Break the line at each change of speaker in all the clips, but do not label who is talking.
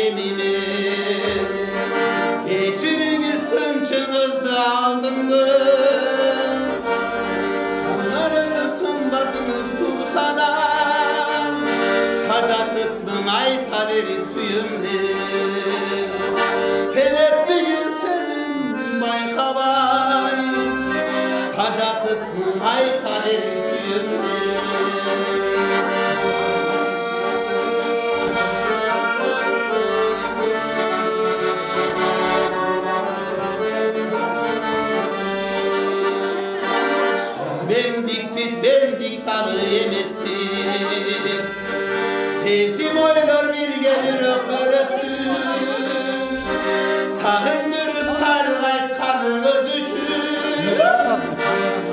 memime geçiriniz tınçınızdı aldındı onların ısınmadınız dursana kacatıpmın ayta verip suyumdu sebep değil senin baykabay kacatıpmın ayta verip suyumdu siz bendik tanı yemezsiniz sezim oylar bir gemirip bölüktü sakındırıp sarılayt kanınız üçün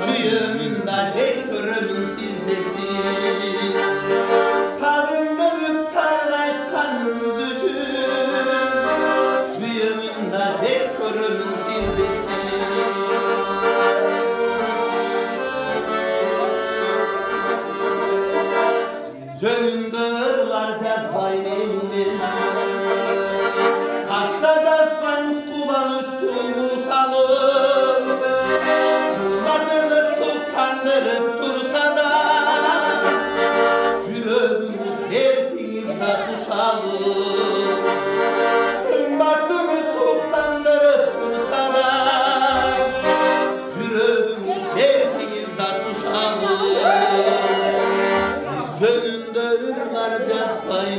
suyumun da çektirimin sizdesin sakındırıp sarılayt kanınız üçün suyumun da çektirimin sizdesin Cöndürler cezbay memini hatta cezbayın kuban üstünü salıp sınmadınız sultandırıp dursa da cürödünüz derdinizde kuşalıp sınmadınız sultandırıp dursa da cürödünüz derdinizde kuşalıp Zönünde ırlar cezbay